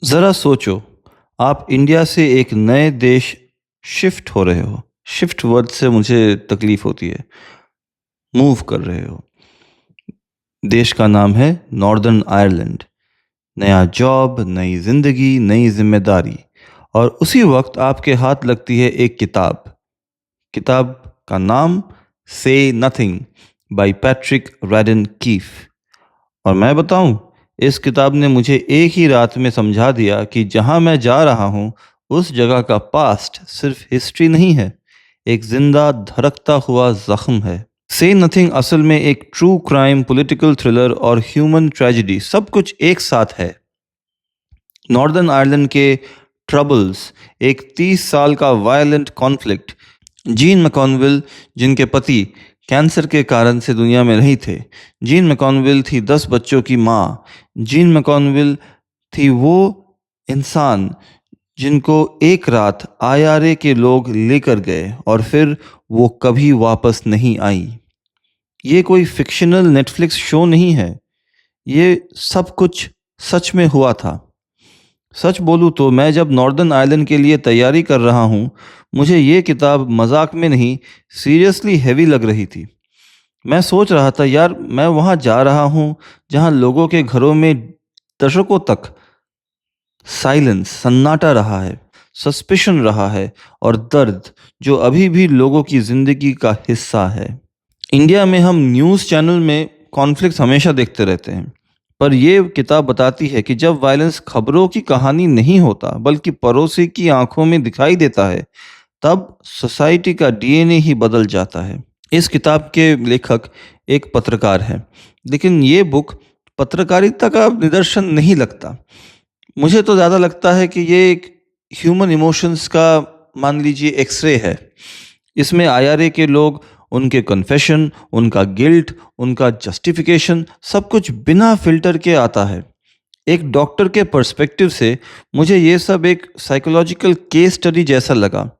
ज़रा सोचो, आप इंडिया से एक नए देश शिफ्ट हो रहे हो। शिफ्ट वर्ड से मुझे तकलीफ़ होती है। मूव कर रहे हो। देश का नाम है नॉर्दर्न आयरलैंड। नया जॉब, नई ज़िंदगी, नई ज़िम्मेदारी और उसी वक़्त आपके हाथ लगती है एक किताब। किताब का नाम से नथिंग बाय पैट्रिक रैडन कीफ। और मैं बताऊं, इस किताब ने मुझे एक ही रात में समझा दिया कि जहां मैं जा रहा हूं, उस जगह का पास्ट सिर्फ हिस्ट्री नहीं है, एक जिंदा धड़कता हुआ जख्म है। से नथिंग असल में एक ट्रू क्राइम, पॉलिटिकल थ्रिलर और ह्यूमन ट्रेजेडी सब कुछ एक साथ है। नॉर्दर्न आयरलैंड के ट्रबल्स, एक 30 साल का वायलेंट कॉन्फ्लिक्ट। जीन मैकॉनविल, जिनके पति कैंसर के कारण से दुनिया में नहीं थे। जीन मैकॉनविल थी 10 बच्चों की माँ। जीन मैकॉनविल थी वो इंसान जिनको एक रात आईआरए के लोग लेकर गए और फिर वो कभी वापस नहीं आई। ये कोई फिक्शनल नेटफ्लिक्स शो नहीं है, ये सब कुछ सच में हुआ था। सच बोलूँ तो मैं जब नॉर्दर्न आयरलैंड के लिए तैयारी कर रहा हूँ, मुझे ये किताब मजाक में नहीं, सीरियसली हैवी लग रही थी। मैं सोच रहा था, यार मैं वहाँ जा रहा हूँ जहाँ लोगों के घरों में दशकों तक साइलेंस, सन्नाटा रहा है, सस्पिशन रहा है और दर्द जो अभी भी लोगों की जिंदगी का हिस्सा है। इंडिया में हम न्यूज़ चैनल में कॉन्फ्लिक्ट्स हमेशा देखते रहते हैं, पर यह किताब बताती है कि जब वायलेंस खबरों की कहानी नहीं होता बल्कि पड़ोसी की आंखों में दिखाई देता है, तब सोसाइटी का डीएनए ही बदल जाता है। इस किताब के लेखक एक पत्रकार हैं, लेकिन ये बुक पत्रकारिता का निदर्शन नहीं लगता। मुझे तो ज़्यादा लगता है कि ये एक ह्यूमन इमोशंस का, मान लीजिए, एक्सरे है। इसमें आईआरए के लोग, उनके कन्फेशन, उनका गिल्ट, उनका जस्टिफिकेशन, सब कुछ बिना फिल्टर के आता है। एक डॉक्टर के पर्सपेक्टिव से मुझे ये सब एक साइकोलॉजिकल केस स्टडी जैसा लगा।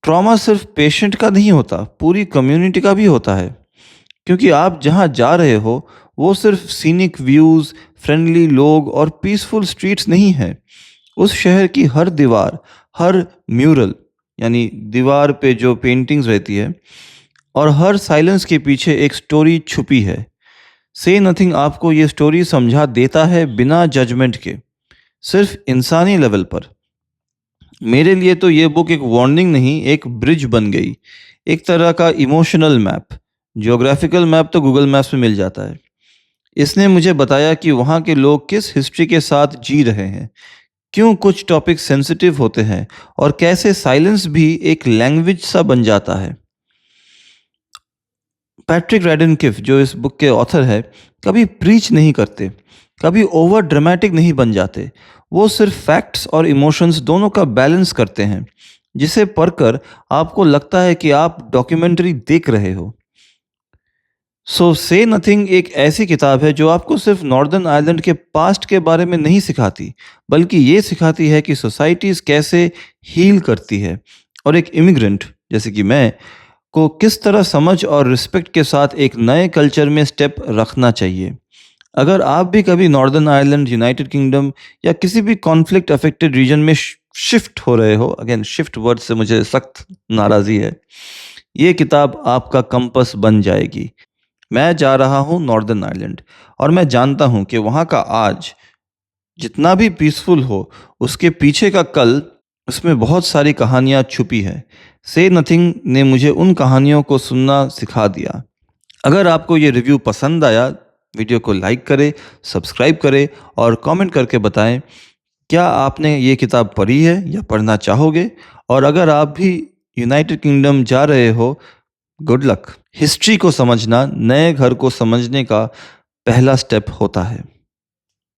ट्रॉमा सिर्फ पेशेंट का नहीं होता, पूरी कम्युनिटी का भी होता है। क्योंकि आप जहाँ जा रहे हो वो सिर्फ सीनिक व्यूज़, फ्रेंडली लोग और पीसफुल स्ट्रीट्स नहीं है। उस शहर की हर दीवार, हर म्यूरल, यानी दीवार पे जो पेंटिंग्स रहती है, और हर साइलेंस के पीछे एक स्टोरी छुपी है। से नथिंग आपको ये स्टोरी समझा देता है बिना जजमेंट के, सिर्फ इंसानी लेवल पर। मेरे लिए तो ये बुक एक वार्निंग नहीं, एक ब्रिज बन गई, एक तरह का इमोशनल मैप। जियोग्राफिकल मैप तो गूगल मैप्स में मिल जाता है। इसने मुझे बताया कि वहाँ के लोग किस हिस्ट्री के साथ जी रहे हैं, क्यों कुछ टॉपिक सेंसिटिव होते हैं और कैसे साइलेंस भी एक लैंग्वेज सा बन जाता है। पैट्रिक रैडनकिफ, जो इस बुक के ऑथर है, कभी प्रीच नहीं करते, कभी ओवर ड्रामेटिक नहीं बन जाते। वो सिर्फ फैक्ट्स और इमोशंस दोनों का बैलेंस करते हैं, जिसे पढ़कर आपको लगता है कि आप डॉक्यूमेंट्री देख रहे हो। सो से नथिंग एक ऐसी किताब है जो आपको सिर्फ नॉर्दर्न आयरलैंड के पास्ट के बारे में नहीं सिखाती, बल्कि ये सिखाती है कि सोसाइटीज़ कैसे हील करती है और एक इमिग्रेंट जैसे कि मैं को किस तरह समझ और रिस्पेक्ट के साथ एक नए कल्चर में स्टेप रखना चाहिए। अगर आप भी कभी नॉर्दर्न आयरलैंड, यूनाइटेड किंगडम या किसी भी कॉन्फ्लिक्ट अफेक्टेड रीजन में शिफ्ट हो रहे हो, अगेन शिफ्ट वर्ड से मुझे सख्त नाराज़ी है, ये किताब आपका कंपस बन जाएगी। मैं जा रहा हूँ नॉर्दर्न आयरलैंड और मैं जानता हूँ कि वहाँ का आज जितना भी पीसफुल हो, उसके पीछे का कल, उसमें बहुत सारी कहानियाँ छुपी है। से नथिंग ने मुझे उन कहानियों को सुनना सिखा दिया। अगर आपको ये रिव्यू पसंद आया, वीडियो को लाइक करें, सब्सक्राइब करें और कमेंट करके बताएं क्या आपने ये किताब पढ़ी है या पढ़ना चाहोगे। और अगर आप भी यूनाइटेड किंगडम जा रहे हो, गुड लक। हिस्ट्री को समझना नए घर को समझने का पहला स्टेप होता है।